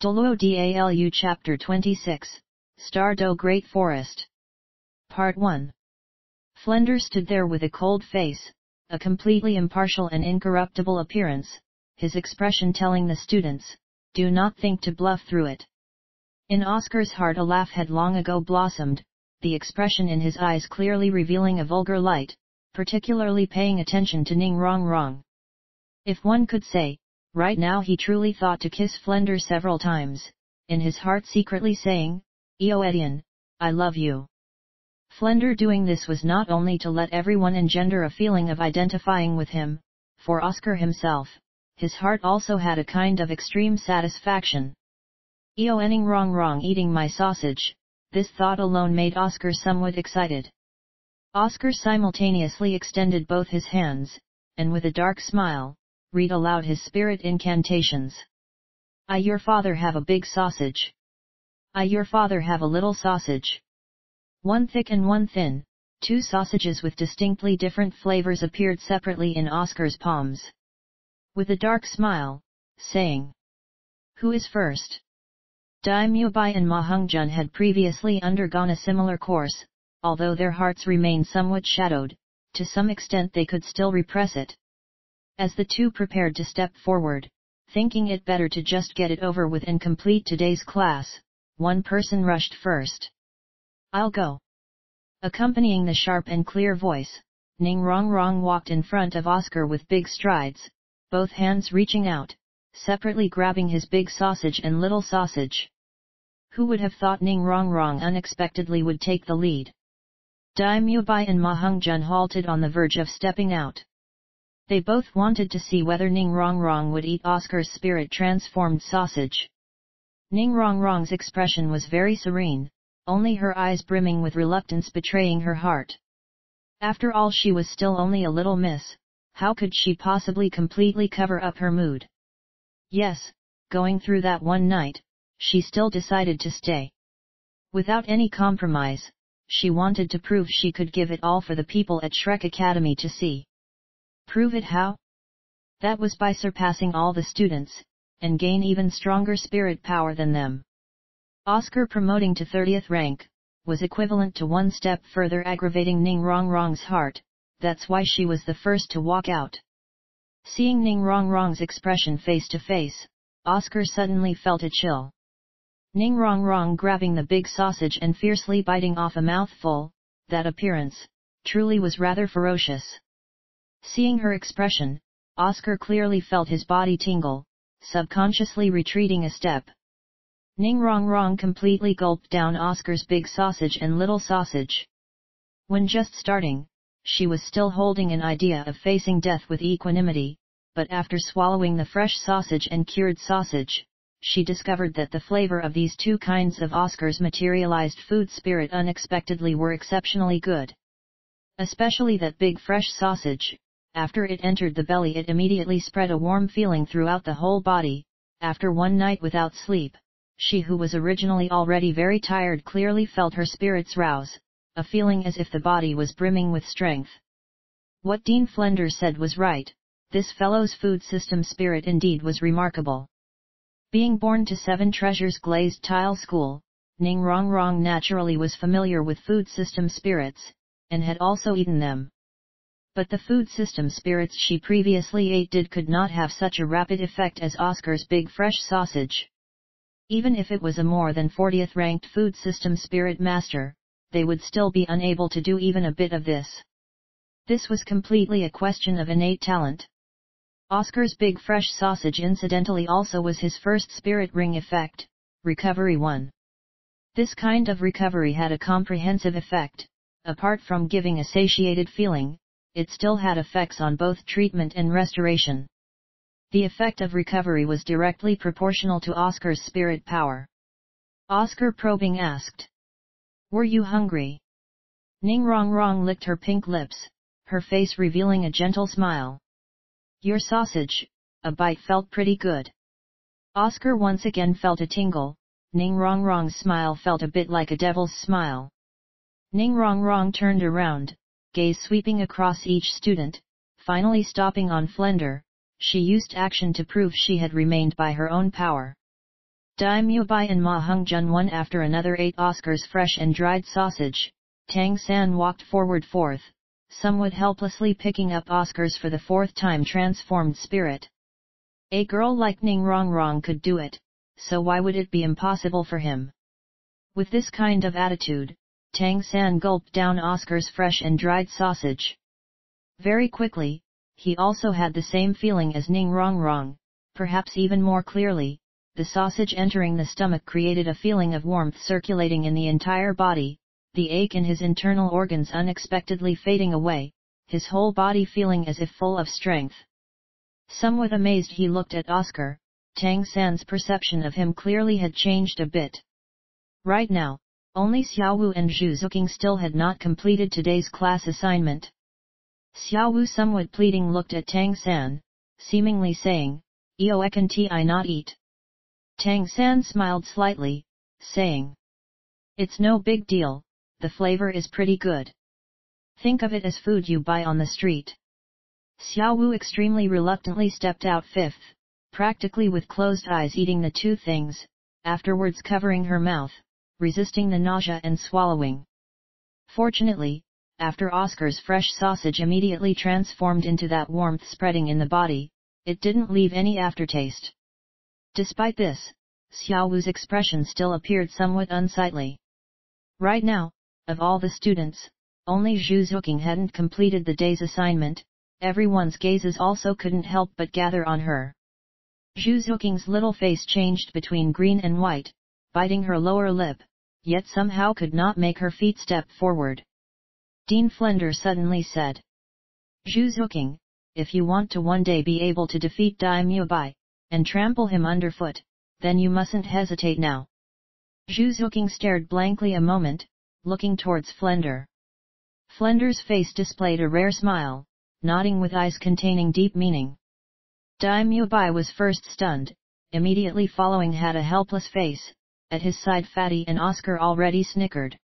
DOULUO DALU Chapter 26, Stardew Great Forest. Part 1. Flender stood there with a cold face, a completely impartial and incorruptible appearance, his expression telling the students, do not think to bluff through it. In Oscar's heart a laugh had long ago blossomed, the expression in his eyes clearly revealing a vulgar light, particularly paying attention to Ning Rong Rong. If one could say, right now he truly thought to kiss Flender several times, in his heart secretly saying, Eoedian, I love you. Flender doing this was not only to let everyone engender a feeling of identifying with him, for Oscar himself, his heart also had a kind of extreme satisfaction. Eoening Rong Rong eating my sausage, this thought alone made Oscar somewhat excited. Oscar simultaneously extended both his hands, and with a dark smile, read aloud his spirit incantations. I your father have a big sausage. I your father have a little sausage. One thick and one thin, two sausages with distinctly different flavors appeared separately in Oscar's palms. With a dark smile, saying, who is first? Daimyo Bai and Ma Hongjun had previously undergone a similar course, although their hearts remained somewhat shadowed, to some extent they could still repress it. As the two prepared to step forward, thinking it better to just get it over with and complete today's class, one person rushed first. I'll go. Accompanying the sharp and clear voice, Ning Rong Rong walked in front of Oscar with big strides, both hands reaching out, separately grabbing his big sausage and little sausage. Who would have thought Ning Rong Rong unexpectedly would take the lead? Daimyo Bai and Ma Hongjun halted on the verge of stepping out. They both wanted to see whether Ning Rong Rong would eat Oscar's spirit-transformed sausage. Ning Rong Rong's expression was very serene, only her eyes brimming with reluctance betraying her heart. After all, she was still only a little miss, how could she possibly completely cover up her mood? Yes, going through that one night, she still decided to stay. Without any compromise, she wanted to prove she could give it all for the people at Shrek Academy to see. Prove it how? That was by surpassing all the students, and gain even stronger spirit power than them. Oscar promoting to 30th rank, was equivalent to one step further aggravating Ning Rong Rong's heart, that's why she was the first to walk out. Seeing Ning Rong Rong's expression face to face, Oscar suddenly felt a chill. Ning Rong Rong grabbing the big sausage and fiercely biting off a mouthful, that appearance, truly was rather ferocious. Seeing her expression, Oscar clearly felt his body tingle, subconsciously retreating a step. Ning Rong Rong completely gulped down Oscar's big sausage and little sausage. When just starting, she was still holding an idea of facing death with equanimity, but after swallowing the fresh sausage and cured sausage, she discovered that the flavor of these two kinds of Oscar's materialized food spirit unexpectedly were exceptionally good. Especially that big fresh sausage. After it entered the belly it immediately spread a warm feeling throughout the whole body. After one night without sleep, she who was originally already very tired clearly felt her spirits rouse, a feeling as if the body was brimming with strength. What Dean Flender said was right, this fellow's food system spirit indeed was remarkable. Being born to Seven Treasures Glazed Tile School, Ning Rong Rong naturally was familiar with food system spirits, and had also eaten them. But the food system spirits she previously ate could not have such a rapid effect as Oscar's big fresh sausage. Even if it was a more than 40th ranked food system spirit master, they would still be unable to do even a bit of this. This was completely a question of innate talent. Oscar's big fresh sausage incidentally also was his first spirit ring effect, Recovery 1. This kind of recovery had a comprehensive effect, apart from giving a satiated feeling. It still had effects on both treatment and restoration. The effect of recovery was directly proportional to Oscar's spirit power. Oscar probing asked, were you hungry? Ning Rong Rong licked her pink lips, her face revealing a gentle smile. Your sausage, a bite felt pretty good. Oscar once again felt a tingle, Ning Rong Rong's smile felt a bit like a devil's smile. Ning Rong Rong turned around, gaze sweeping across each student, finally stopping on Flender. She used action to prove she had remained by her own power. Daimyo Bai and Ma Hongjun one after another ate Oscar's fresh and dried sausage. Tang San walked forward fourth, somewhat helplessly picking up Oscar's for the fourth time transformed spirit. A girl like Ning Rongrong could do it, so why would it be impossible for him? With this kind of attitude, Tang San gulped down Oscar's fresh and dried sausage. Very quickly, he also had the same feeling as Ning Rongrong, perhaps even more clearly. The sausage entering the stomach created a feeling of warmth circulating in the entire body, the ache in his internal organs unexpectedly fading away, his whole body feeling as if full of strength. Somewhat amazed he looked at Oscar. Tang San's perception of him clearly had changed a bit. Right now, only Xiaowu and Zhu Zuqing still had not completed today's class assignment. Xiaowu somewhat pleading looked at Tang San, seemingly saying, "Eo can I not eat?" Tang San smiled slightly, saying, "It's no big deal, the flavor is pretty good. Think of it as food you buy on the street." Xiaowu extremely reluctantly stepped out fifth, practically with closed eyes eating the two things, afterwards covering her mouth, resisting the nausea and swallowing. Fortunately, after Oscar's fresh sausage immediately transformed into that warmth spreading in the body, it didn't leave any aftertaste. Despite this, Xiaowu's expression still appeared somewhat unsightly. Right now, of all the students, only Zhu Zuqing hadn't completed the day's assignment. Everyone's gazes also couldn't help but gather on her. Zhu Zuqing's little face changed between green and white, biting her lower lip, yet somehow could not make her feet step forward. Dean Flender suddenly said, "Zhu Zuqing, if you want to one day be able to defeat Daimyo Bai, and trample him underfoot, then you mustn't hesitate now." Zhu Zuqing stared blankly a moment, looking towards Flender. Flender's face displayed a rare smile, nodding with eyes containing deep meaning. Daimyo Bai was first stunned, immediately following had a helpless face, at his side Fatty and Oscar already snickered.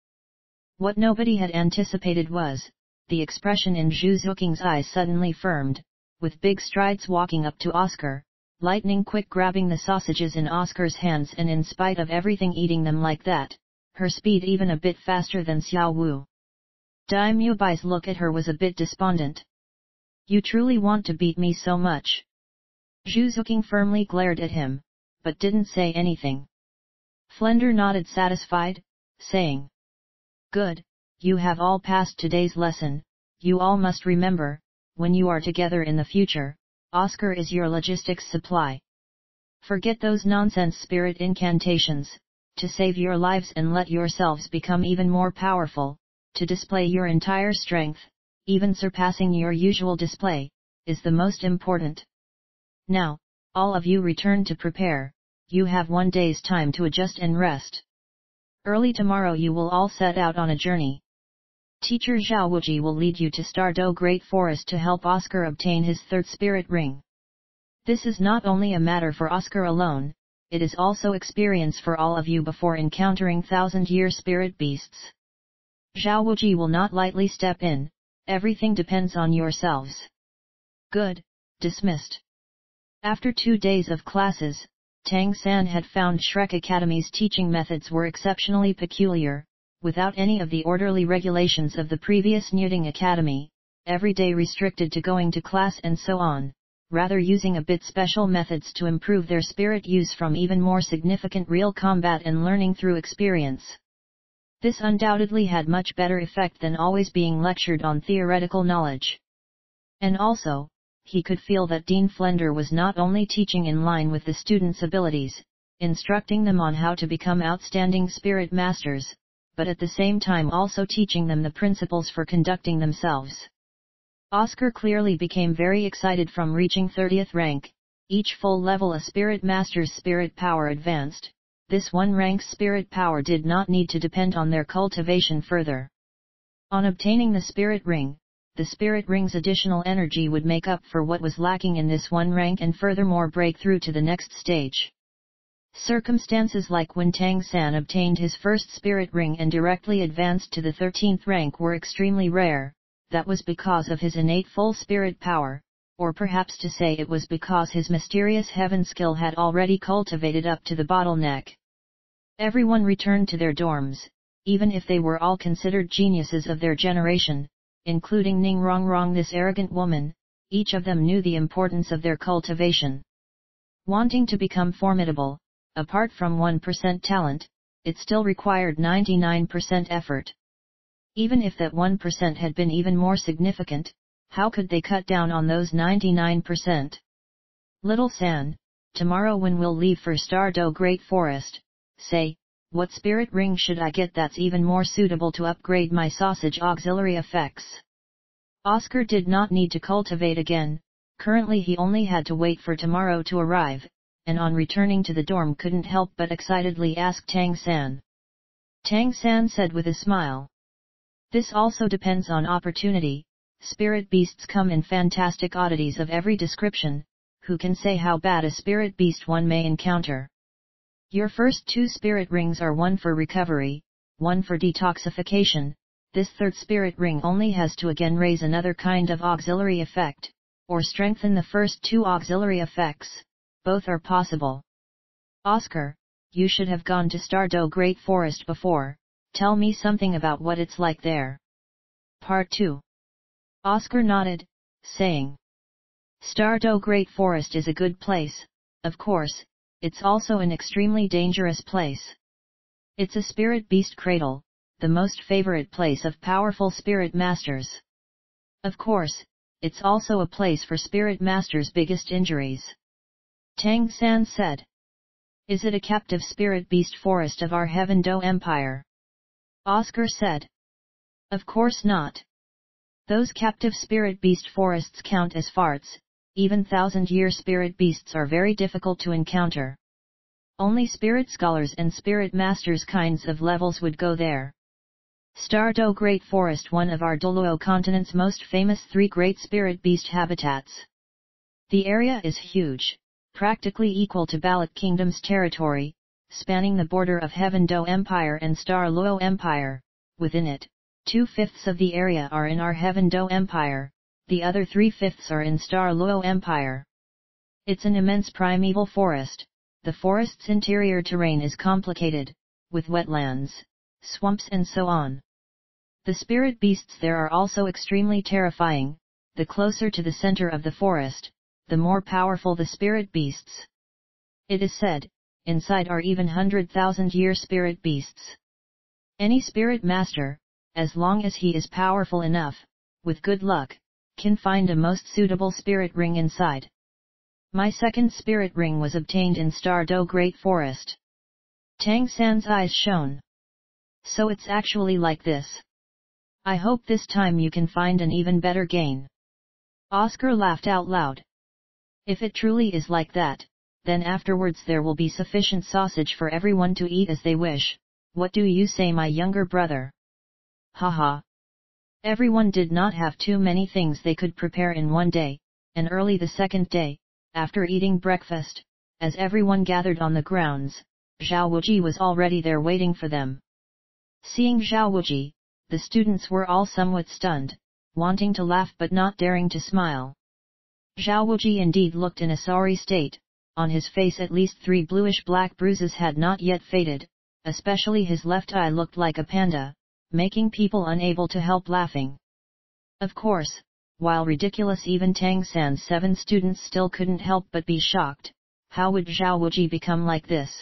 What nobody had anticipated was, the expression in Zhu Zuqing's eyes suddenly firmed, with big strides walking up to Oscar, lightning quick grabbing the sausages in Oscar's hands and in spite of everything eating them like that, her speed even a bit faster than Xiaowu. Daimyo Bai's look at her was a bit despondent. "You truly want to beat me so much?" Zhu Zuqing firmly glared at him, but didn't say anything. Flender nodded satisfied, saying, "Good, you have all passed today's lesson. You all must remember, when you are together in the future, Oscar is your logistics supply. Forget those nonsense spirit incantations, to save your lives and let yourselves become even more powerful, to display your entire strength, even surpassing your usual display, is the most important. Now, all of you return to prepare, you have 1 day's time to adjust and rest. Early tomorrow you will all set out on a journey. Teacher Zhao Wuji will lead you to Stardo Great Forest to help Oscar obtain his third spirit ring. This is not only a matter for Oscar alone, it is also experience for all of you before encountering thousand-year spirit beasts. Zhao Wuji will not lightly step in, everything depends on yourselves." "Good, dismissed." After 2 days of classes, Tang San had found Shrek Academy's teaching methods were exceptionally peculiar, without any of the orderly regulations of the previous Nyuding Academy, every day restricted to going to class and so on, rather using a bit special methods to improve their spirit use from even more significant real combat and learning through experience. This undoubtedly had much better effect than always being lectured on theoretical knowledge. And also, he could feel that Dean Flender was not only teaching in line with the students' abilities, instructing them on how to become outstanding spirit masters, but at the same time also teaching them the principles for conducting themselves. Oscar clearly became very excited from reaching 30th rank, each full level a spirit master's spirit power advanced. This one rank's spirit power did not need to depend on their cultivation further. On obtaining the spirit ring's additional energy would make up for what was lacking in this one rank and furthermore break through to the next stage. Circumstances like when Tang San obtained his first spirit ring and directly advanced to the 13th rank were extremely rare. That was because of his innate full spirit power, or perhaps to say it was because his mysterious heaven skill had already cultivated up to the bottleneck. Everyone returned to their dorms, even if they were all considered geniuses of their generation, including Ning Rongrong, this arrogant woman. Each of them knew the importance of their cultivation. Wanting to become formidable, apart from 1% talent, it still required 99% effort. Even if that 1% had been even more significant, how could they cut down on those 99%? Little San, tomorrow when we'll leave for Stardew Great Forest, say, what spirit ring should I get that's even more suitable to upgrade my sausage auxiliary effects? Oscar did not need to cultivate again, currently he only had to wait for tomorrow to arrive, and on returning to the dorm couldn't help but excitedly ask Tang San. Tang San said with a smile. This also depends on opportunity, spirit beasts come in fantastic oddities of every description, who can say how bad a spirit beast one may encounter? Your first 2 spirit rings are one for recovery, one for detoxification. This third spirit ring only has to again raise another kind of auxiliary effect, or strengthen the first 2 auxiliary effects. Both are possible. Oscar, you should have gone to Stardew Great Forest before. Tell me something about what it's like there. Part 2. Oscar nodded, saying, Stardew Great Forest is a good place, of course, it's also an extremely dangerous place. It's a spirit beast cradle, the most favorite place of powerful spirit masters. Of course, it's also a place for spirit masters' biggest injuries. Tang San said. Is it a captive spirit beast forest of our Heaven Do Empire? Oscar said. Of course not. Those captive spirit beast forests count as farts, even 1,000-year spirit beasts are very difficult to encounter. Only spirit scholars and spirit masters kinds of levels would go there. Stardew Great Forest, one of our DOULUO continent's most famous 3 great spirit beast habitats. The area is huge, practically equal to Ballot Kingdom's territory, spanning the border of Heaven Do Empire and Starluo Empire. Within it, 2/5 of the area are in our Heaven Do Empire, the other 3/5 are in Starluo Empire. It's an immense primeval forest. The forest's interior terrain is complicated, with wetlands, swamps and so on. The spirit beasts there are also extremely terrifying. The closer to the center of the forest, the more powerful the spirit beasts. It is said, inside are even 100,000-year spirit beasts. Any spirit master, as long as he is powerful enough, with good luck, can find a most suitable spirit ring inside. My second spirit ring was obtained in Stardew Great Forest. Tang San's eyes shone. So it's actually like this. I hope this time you can find an even better gain. Oscar laughed out loud. If it truly is like that, then afterwards there will be sufficient sausage for everyone to eat as they wish. What do you say, my younger brother? Haha. Everyone did not have too many things they could prepare in one day, and early the second day, after eating breakfast, as everyone gathered on the grounds, Zhao Wuji was already there waiting for them. Seeing Zhao Wuji, the students were all somewhat stunned, wanting to laugh but not daring to smile. Zhao Wuji indeed looked in a sorry state. On his face at least 3 bluish-black bruises had not yet faded, especially his left eye looked like a panda, making people unable to help laughing. Of course, while ridiculous, even Tang San's 7 students still couldn't help but be shocked. How would Zhao Wuji become like this?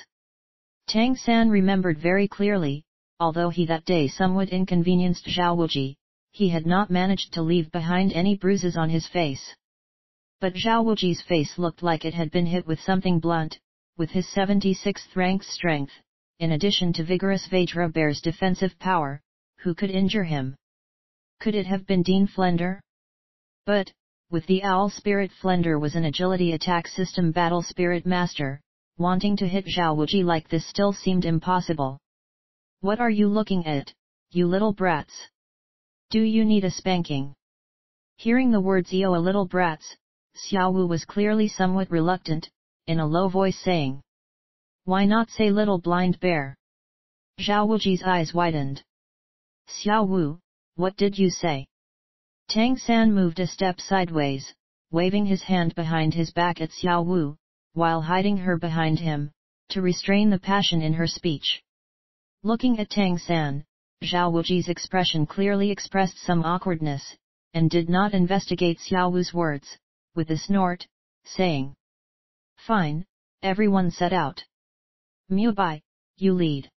Tang San remembered very clearly, although he that day somewhat inconvenienced Zhao Wuji, he had not managed to leave behind any bruises on his face. But Zhao Wuji's face looked like it had been hit with something blunt, with his 76th rank strength, in addition to vigorous Vajra Bear's defensive power. Who could injure him? Could it have been Dean Flender? But, with the Owl Spirit, Flender was an agility attack system battle spirit master. Wanting to hit Zhao Wuji like this still seemed impossible. What are you looking at, you little brats? Do you need a spanking? Hearing the words "Eo a little brats," Xiao Wu was clearly somewhat reluctant, in a low voice saying. Why not say little blind bear? Zhao Wuji's eyes widened. Xiao Wu, what did you say? Tang San moved a step sideways, waving his hand behind his back at Xiao Wu, while hiding her behind him, to restrain the passion in her speech. Looking at Tang San, Zhao Wuji's expression clearly expressed some awkwardness, and did not investigate Xiao Wu's words, with a snort, saying, "Fine, everyone set out. Mubai, you lead."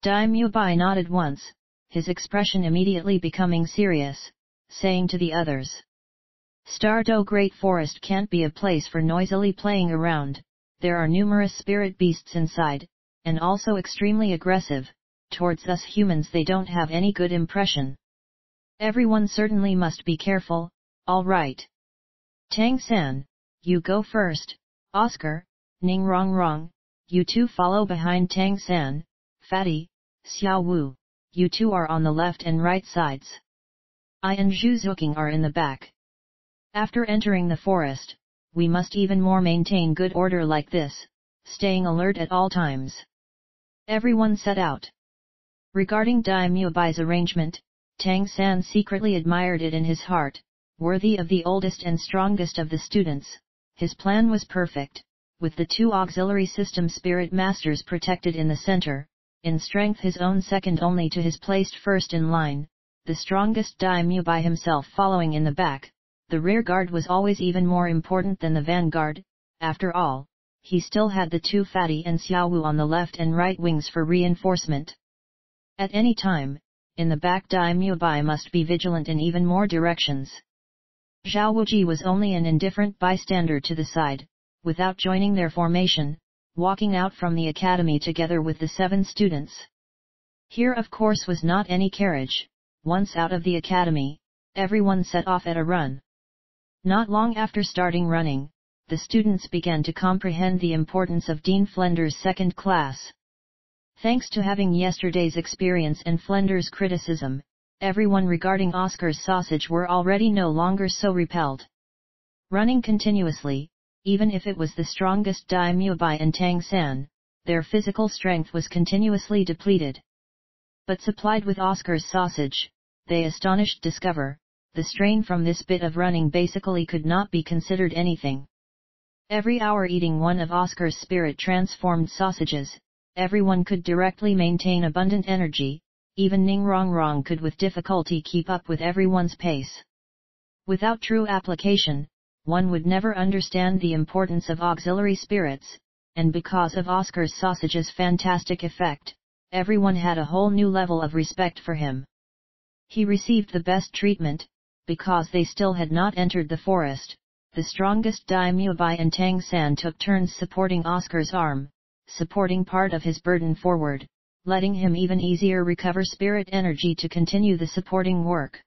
Dai Mubai nodded once, his expression immediately becoming serious, saying to the others, "Stardo Great Forest can't be a place for noisily playing around, there are numerous spirit beasts inside, and also extremely aggressive, towards us humans they don't have any good impression. Everyone certainly must be careful, all right. Tang San, you go first, Oscar, Ning Rong Rong, you two follow behind Tang San, Fatty, Xiao Wu, you two are on the left and right sides. I and Zhu Zuqing are in the back. After entering the forest, we must even more maintain good order like this, staying alert at all times." Everyone set out. Regarding Dai Mubai's arrangement, Tang San secretly admired it in his heart, worthy of the oldest and strongest of the students. His plan was perfect, with the two auxiliary system spirit masters protected in the center, in strength his own second only to his placed first in line, the strongest Dai Mubai himself following in the back. The rear guard was always even more important than the vanguard. After all, he still had the two Fatty and Xiao Wu on the left and right wings for reinforcement. At any time, in the back Dai Mubai must be vigilant in even more directions. Zhao Wuji was only an indifferent bystander to the side, without joining their formation, walking out from the academy together with the 7 students. Here of course was not any carriage. Once out of the academy, everyone set off at a run. Not long after starting running, the students began to comprehend the importance of Dean Flender's second class. Thanks to having yesterday's experience and Flender's criticism, everyone regarding Oscar's sausage were already no longer so repelled. Running continuously, even if it was the strongest Dai Mubai and Tang San, their physical strength was continuously depleted. But supplied with Oscar's sausage, they astonished discover, the strain from this bit of running basically could not be considered anything. Every hour eating one of Oscar's spirit-transformed sausages, everyone could directly maintain abundant energy, even Ning Rong Rong could with difficulty keep up with everyone's pace. Without true application, one would never understand the importance of auxiliary spirits, and because of Oscar's sausage's fantastic effect, everyone had a whole new level of respect for him. He received the best treatment, because they still had not entered the forest. The strongest Dai Mubai and Tang San took turns supporting Oscar's arm, supporting part of his burden forward, letting him even easier recover spirit energy to continue the supporting work.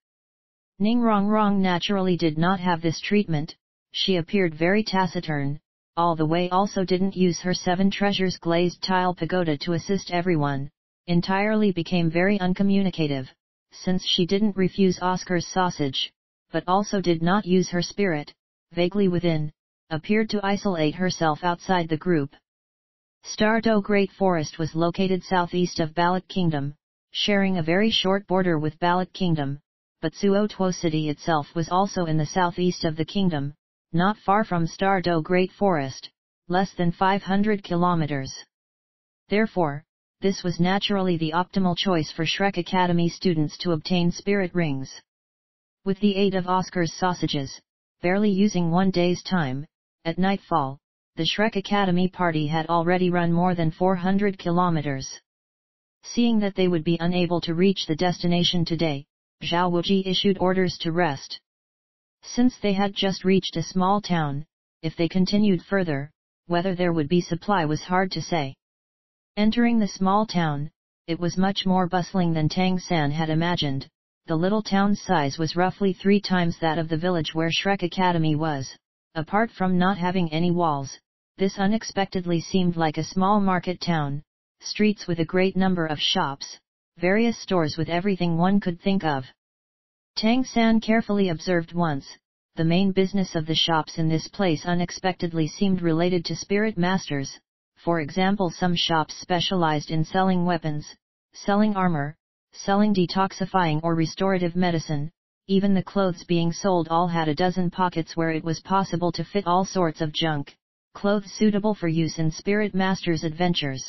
Ning Rong Rong naturally did not have this treatment. She appeared very taciturn, all the way also didn't use her 7 treasures glazed tile pagoda to assist everyone, entirely became very uncommunicative, since she didn't refuse Oscar's sausage, but also did not use her spirit, vaguely within, appeared to isolate herself outside the group. Stardo Great Forest was located southeast of Ballot Kingdom, sharing a very short border with Ballot Kingdom, but Suotuo City itself was also in the southeast of the kingdom, not far from Stardo Great Forest, less than 500 kilometers. Therefore, this was naturally the optimal choice for Shrek Academy students to obtain spirit rings. With the aid of Oscar's sausages, barely using 1 day's time, at nightfall, the Shrek Academy party had already run more than 400 kilometers. Seeing that they would be unable to reach the destination today, Zhao Wuji issued orders to rest. Since they had just reached a small town, if they continued further, whether there would be supply was hard to say. Entering the small town, it was much more bustling than Tang San had imagined. The little town's size was roughly 3 times that of the village where Shrek Academy was. Apart from not having any walls, this unexpectedly seemed like a small market town, streets with a great number of shops, various stores with everything one could think of. Tang San carefully observed once, the main business of the shops in this place unexpectedly seemed related to spirit masters. For example, some shops specialized in selling weapons, selling armor, selling detoxifying or restorative medicine, even the clothes being sold all had a dozen pockets where it was possible to fit all sorts of junk, clothes suitable for use in Spirit Master's adventures.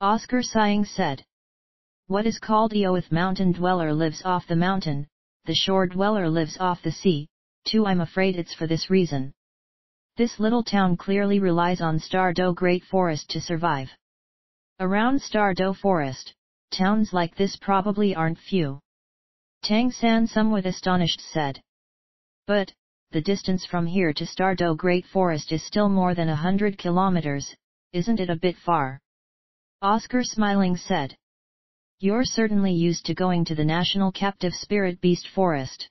Oscar sighing said. What is called Eoth mountain dweller lives off the mountain, the shore dweller lives off the sea, too. I'm afraid it's for this reason. This little town clearly relies on Stardew Great Forest to survive. Around Stardew Forest, towns like this probably aren't few. Tang San somewhat astonished said. But, the distance from here to Stardew Great Forest is still more than 100 kilometers, isn't it a bit far? Oscar smiling said. You're certainly used to going to the National Captive Spirit Beast Forest.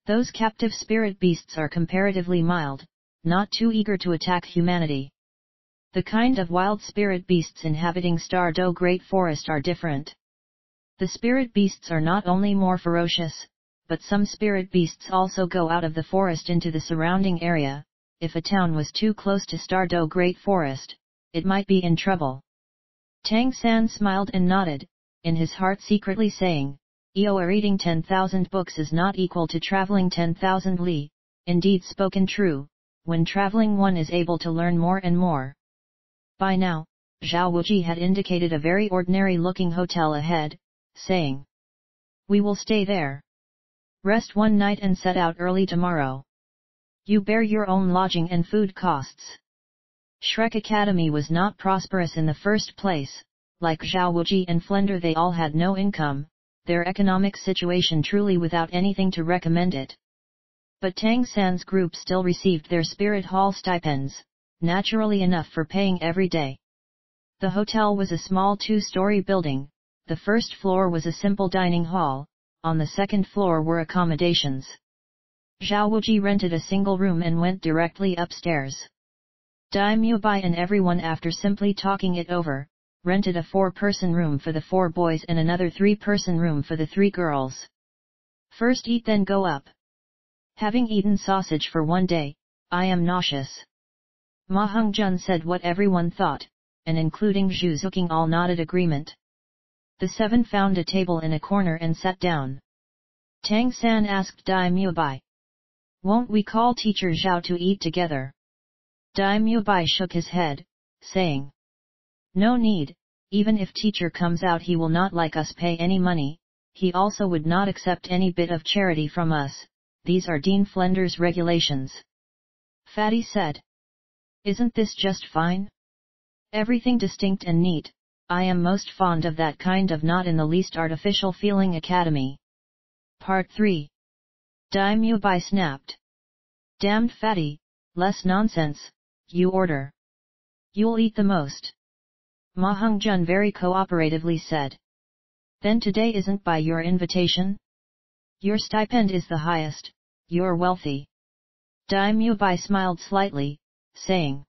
Those captive spirit beasts are comparatively mild, not too eager to attack humanity. The kind of wild spirit beasts inhabiting Stardew Great Forest are different. The spirit beasts are not only more ferocious, but some spirit beasts also go out of the forest into the surrounding area. If a town was too close to Stardew Great Forest, it might be in trouble. Tang San smiled and nodded, in his heart secretly saying, reading 10,000 books is not equal to traveling 10,000 li, indeed spoken true, when traveling one is able to learn more and more. By now, Zhao Wuji had indicated a very ordinary-looking hotel ahead, saying, We will stay there. Rest one night and set out early tomorrow. You bear your own lodging and food costs. Shrek Academy was not prosperous in the first place, like Zhao Wuji and Flender they all had no income, their economic situation truly without anything to recommend it. But Tang San's group still received their Spirit Hall stipends, naturally enough for paying every day. The hotel was a small two-story building, the first floor was a simple dining hall, on the second floor were accommodations. Zhao Wuji rented a single room and went directly upstairs. Daimyo Bai and everyone after simply talking it over, rented a 4-person room for the 4 boys and another 3-person room for the 3 girls. First eat then go up. Having eaten sausage for one day, I am nauseous. Ma Hongjun said what everyone thought, and including Zhu Zuqing all nodded agreement. The 7 found a table in a corner and sat down. Tang San asked Daimyo Bai. Won't we call teacher Zhao to eat together? Daimyo Bai shook his head, saying. No need, even if teacher comes out he will not like us pay any money, he also would not accept any bit of charity from us, these are Dean Flender's regulations. Fatty said. Isn't this just fine? Everything distinct and neat, I am most fond of that kind of not in the least artificial feeling academy. Part 3. Daimyo Bai snapped. Damned Fatty, less nonsense, you order. You'll eat the most. Ma Hongjun very cooperatively said. Then today isn't by your invitation? Your stipend is the highest, you're wealthy. Daimyo Bai smiled slightly, saying.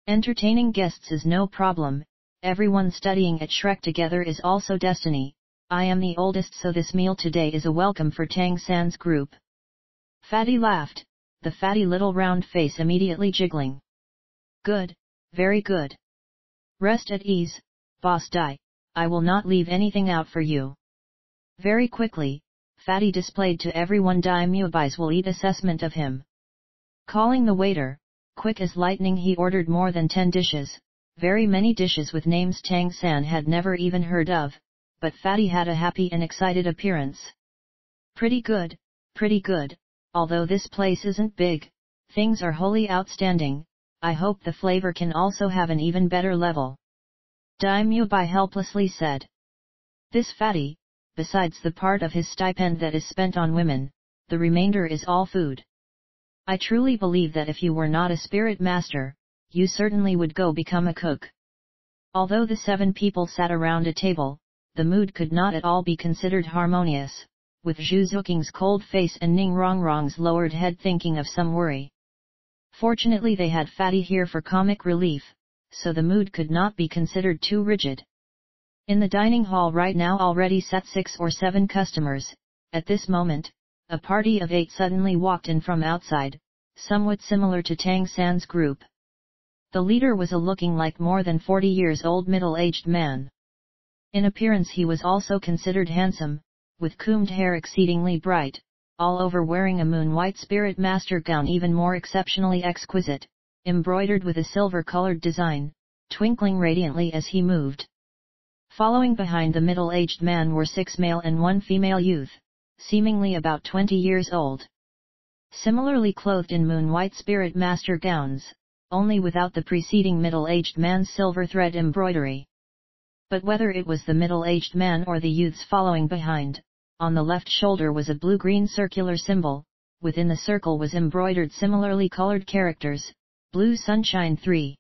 Entertaining guests is no problem, everyone studying at Shrek together is also destiny, I am the oldest so this meal today is a welcome for Tang San's group. Fatty laughed, the fatty little round face immediately jiggling. Good, very good. Rest at ease, Boss Dai, I will not leave anything out for you. Very quickly, Fatty displayed to everyone Daimyo Bai's will eat assessment of him. Calling the waiter, quick as lightning he ordered more than 10 dishes, very many dishes with names Tang San had never even heard of, but Fatty had a happy and excited appearance. Pretty good, although this place isn't big, things are wholly outstanding, I hope the flavor can also have an even better level. Daimyo Bai helplessly said. This Fatty, besides the part of his stipend that is spent on women, the remainder is all food. I truly believe that if you were not a spirit master, you certainly would go become a cook. Although the 7 people sat around a table, the mood could not at all be considered harmonious, with Zhu Zuqing's cold face and Ning Rongrong's lowered head thinking of some worry. Fortunately they had Fatty here for comic relief, so the mood could not be considered too rigid. In the dining hall right now already sat 6 or 7 customers, at this moment, a party of 8 suddenly walked in from outside, somewhat similar to Tang San's group. The leader was a looking like more than 40 years old middle-aged man. In appearance he was also considered handsome, with combed hair exceedingly bright, all over wearing a moon-white spirit master gown even more exceptionally exquisite, embroidered with a silver-colored design, twinkling radiantly as he moved. Following behind the middle-aged man were 6 male and 1 female youth, seemingly about 20 years old. Similarly clothed in moon-white spirit master gowns, only without the preceding middle-aged man's silver thread embroidery. But whether it was the middle-aged man or the youths following behind, on the left shoulder was a blue-green circular symbol, within the circle was embroidered similarly colored characters, Blue Sunshine 3.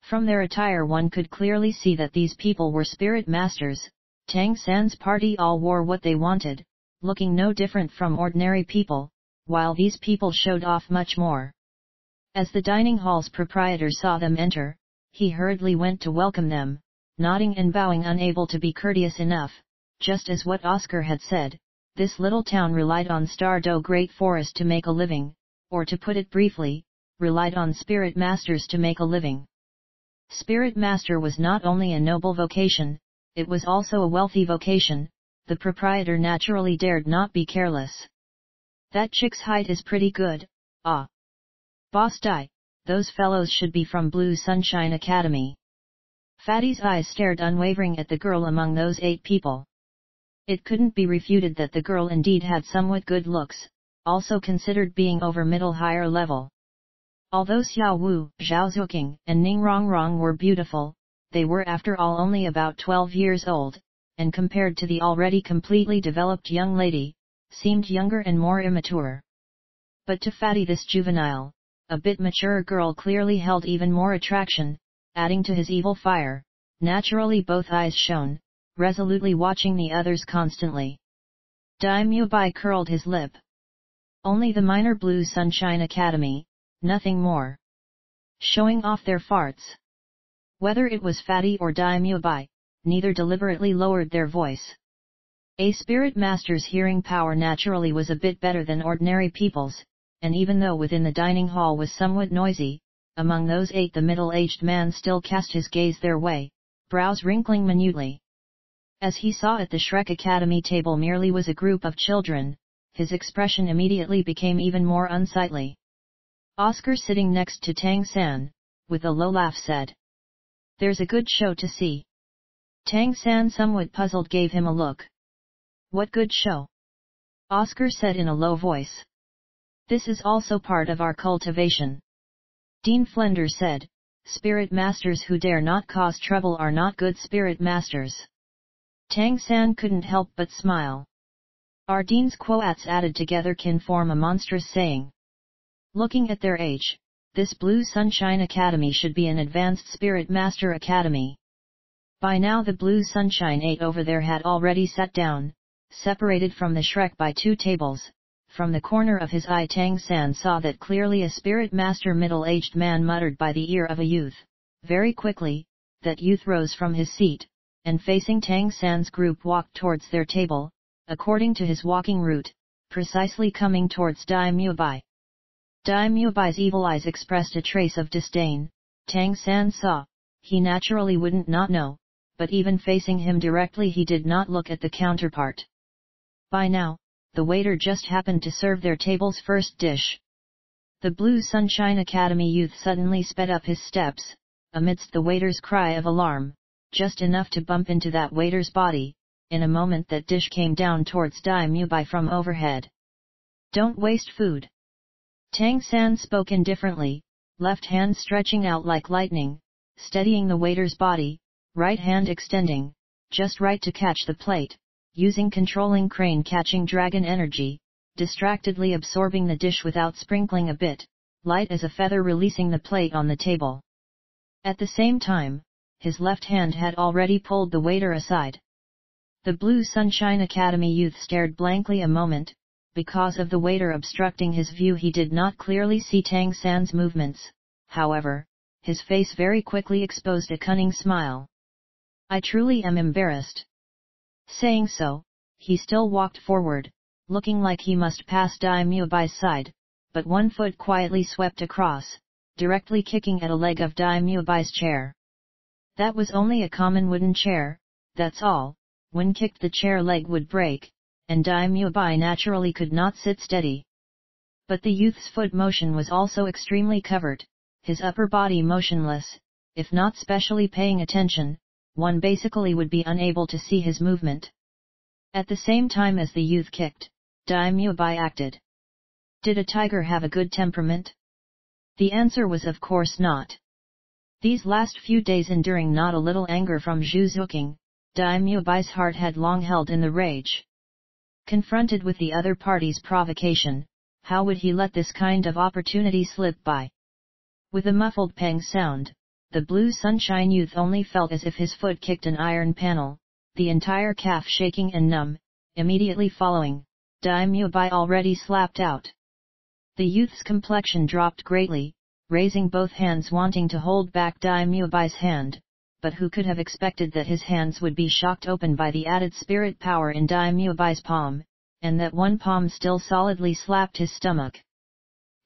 From their attire one could clearly see that these people were spirit masters. Tang San's party all wore what they wanted, looking no different from ordinary people, while these people showed off much more. As the dining hall's proprietor saw them enter, he hurriedly went to welcome them, nodding and bowing, unable to be courteous enough. Just as what Oscar had said, this little town relied on Stardew Great Forest to make a living, or to put it briefly, relied on spirit masters to make a living. Spirit master was not only a noble vocation, it was also a wealthy vocation. The proprietor naturally dared not be careless. That chick's height is pretty good, ah. Boss Dai, those fellows should be from Blue Sunshine Academy. Fatty's eyes stared unwavering at the girl among those 8 people. It couldn't be refuted that the girl indeed had somewhat good looks, also considered being over middle higher level. Although Xiao Wu, Zhao Zuqing, and Ning Rongrong were beautiful, they were after all only about 12 years old, and compared to the already completely developed young lady, seemed younger and more immature. But to Fatty this juvenile, a bit mature girl clearly held even more attraction, adding to his evil fire. Naturally both eyes shone, resolutely watching the others constantly. Dai Mubai curled his lip. Only the minor Blue Sunshine Academy, nothing more. Showing off their farts. Whether it was Fatty or Dai Mubai, neither deliberately lowered their voice. A spirit master's hearing power naturally was a bit better than ordinary people's, and even though within the dining hall was somewhat noisy, among those 8 the middle-aged man still cast his gaze their way, brows wrinkling minutely. As he saw at the Shrek Academy table merely was a group of children, his expression immediately became even more unsightly. Oscar, sitting next to Tang San, with a low laugh said, "There's a good show to see." Tang San, somewhat puzzled, gave him a look. "What good show?" Oscar said in a low voice. "This is also part of our cultivation." Dean Flender said, "Spirit masters who dare not cause trouble are not good spirit masters." Tang San couldn't help but smile. Our Dean's quoats added together can form a monstrous saying. Looking at their age, this Blue Sunshine Academy should be an advanced Spirit Master Academy. By now the Blue Sunshine 8 over there had already sat down, separated from the Shrek by 2 tables. From the corner of his eye Tang San saw that clearly a Spirit Master middle-aged man muttered by the ear of a youth. Very quickly, that youth rose from his seat, and facing Tang San's group walked towards their table, according to his walking route, precisely coming towards Dai Mubai. Dai Mubai's evil eyes expressed a trace of disdain. Tang San saw, he naturally wouldn't not know, but even facing him directly he did not look at the counterpart. By now, the waiter just happened to serve their table's first dish. The Blue Sunshine Academy youth suddenly sped up his steps, amidst the waiter's cry of alarm, just enough to bump into that waiter's body. In a moment that dish came down towards Dai Mubai from overhead. "Don't waste food." Tang San spoke indifferently, left hand stretching out like lightning, steadying the waiter's body, right hand extending, just right to catch the plate, using controlling crane catching dragon energy, distractedly absorbing the dish without sprinkling a bit, light as a feather, releasing the plate on the table. At the same time, his left hand had already pulled the waiter aside. The Blue Sunshine Academy youth stared blankly a moment. Because of the waiter obstructing his view he did not clearly see Tang San's movements, however, his face very quickly exposed a cunning smile. "I truly am embarrassed." Saying so, he still walked forward, looking like he must pass Dai Mubai's side, but one foot quietly swept across, directly kicking at a leg of Dai Mubai's chair. That was only a common wooden chair, that's all. When kicked the chair leg would break, and Daimyo naturally could not sit steady. But the youth's foot motion was also extremely covered, his upper body motionless. If not specially paying attention, one basically would be unable to see his movement. At the same time as the youth kicked, Daimyo acted. Did a tiger have a good temperament? The answer was of course not. These last few days enduring not a little anger from Zhu Zuqing, Daimyo's heart had long held in the rage. Confronted with the other party's provocation, how would he let this kind of opportunity slip by? With a muffled pang sound, the blue sunshine youth only felt as if his foot kicked an iron panel, the entire calf shaking and numb. Immediately following, Daimyo already slapped out. The youth's complexion dropped greatly, raising both hands wanting to hold back Daimyo's hand, but who could have expected that his hands would be shocked open by the added spirit power in Daimyo's palm, and that one palm still solidly slapped his stomach.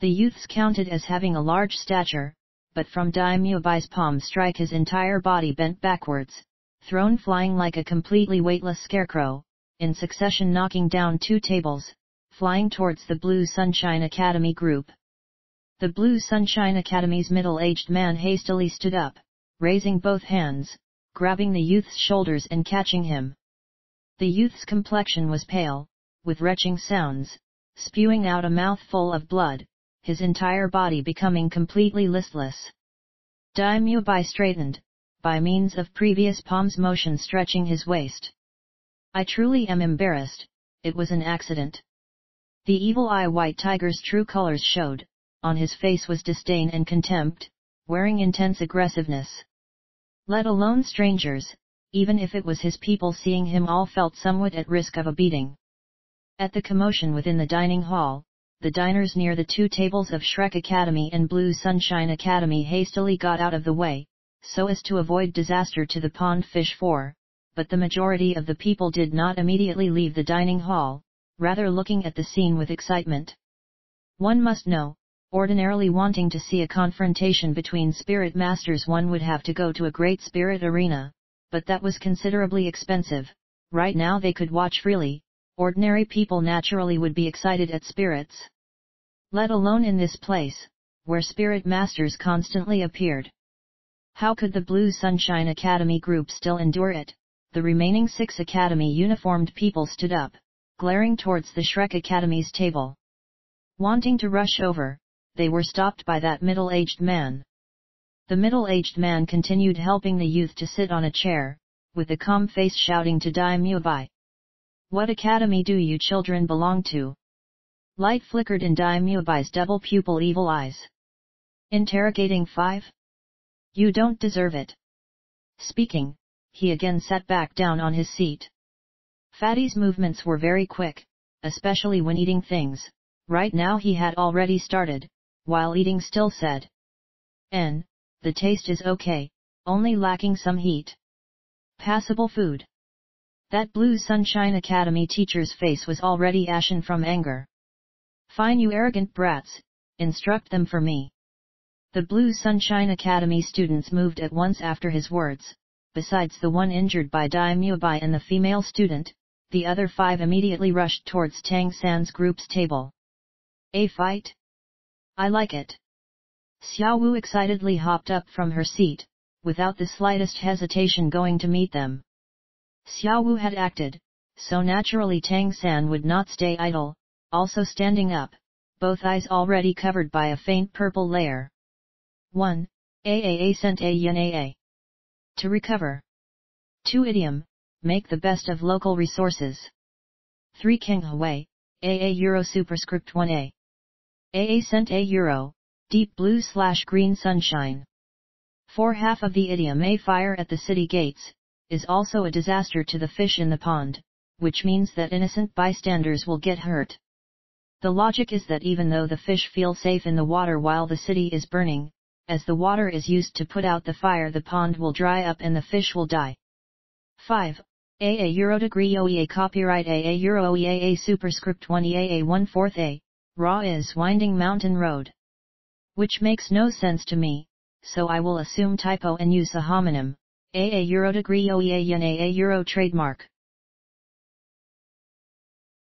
The youths counted as having a large stature, but from Daimyo's palm strike his entire body bent backwards, thrown flying like a completely weightless scarecrow, in succession knocking down 2 tables, flying towards the Blue Sunshine Academy group. The Blue Sunshine Academy's middle-aged man hastily stood up, raising both hands, grabbing the youth's shoulders and catching him. The youth's complexion was pale, with retching sounds, spewing out a mouthful of blood, his entire body becoming completely listless. Daimyo straightened, by means of previous palm's motion stretching his waist. I truly am embarrassed, it was an accident. The evil eye white tiger's true colors showed, on his face was disdain and contempt, wearing intense aggressiveness. Let alone strangers, even if it was his people seeing him all felt somewhat at risk of a beating. At the commotion within the dining hall, the diners near the 2 tables of Shrek Academy and Blue Sunshine Academy hastily got out of the way, so as to avoid disaster to the pond fish 4, but the majority of the people did not immediately leave the dining hall, rather looking at the scene with excitement. One must know, ordinarily wanting to see a confrontation between spirit masters one would have to go to a great spirit arena, but that was considerably expensive. Right now they could watch freely. Ordinary people naturally would be excited at spirits. Let alone in this place, where spirit masters constantly appeared. How could the Blue Sunshine Academy group still endure it? The remaining 6 Academy uniformed people stood up, glaring towards the Shrek Academy's table. Wanting to rush over, they were stopped by that middle-aged man. The middle-aged man continued helping the youth to sit on a chair, with a calm face shouting to Daimyo. What academy do you children belong to? Light flickered in Daimyo's double pupil evil eyes. Interrogating 5? You don't deserve it. Speaking, he again sat back down on his seat. Fatty's movements were very quick, especially when eating things. Right now he had already started, while eating still said. The taste is okay, only lacking some heat. Passable food. That Blue Sunshine Academy teacher's face was already ashen from anger. Fine you arrogant brats, instruct them for me. The Blue Sunshine Academy students moved at once after his words. Besides the one injured by Daimyo and the female student, the other 5 immediately rushed towards Tang San's group's table. A fight? I like it. Xiao Wu excitedly hopped up from her seat, without the slightest hesitation going to meet them. Xiao Wu had acted, so naturally Tang San would not stay idle, also standing up, both eyes already covered by a faint purple layer. 1. Aaa cent a yen aa. To recover. 2. Idiom, make the best of local resources. 3. King Hui, aa euro superscript 1a. Aa cent a euro, deep blue/green sunshine. 4. Half of the idiom a fire at the city gates, is also a disaster to the fish in the pond, which means that innocent bystanders will get hurt. The logic is that even though the fish feel safe in the water while the city is burning, as the water is used to put out the fire the pond will dry up and the fish will die. 5. AA Euro degree OEA copyright AA Euro OEA superscript 1 EAA 1/4 A, raw is winding mountain road. Which makes no sense to me, so I will assume typo and use a homonym. AA Euro degree OEA yen AA Euro trademark.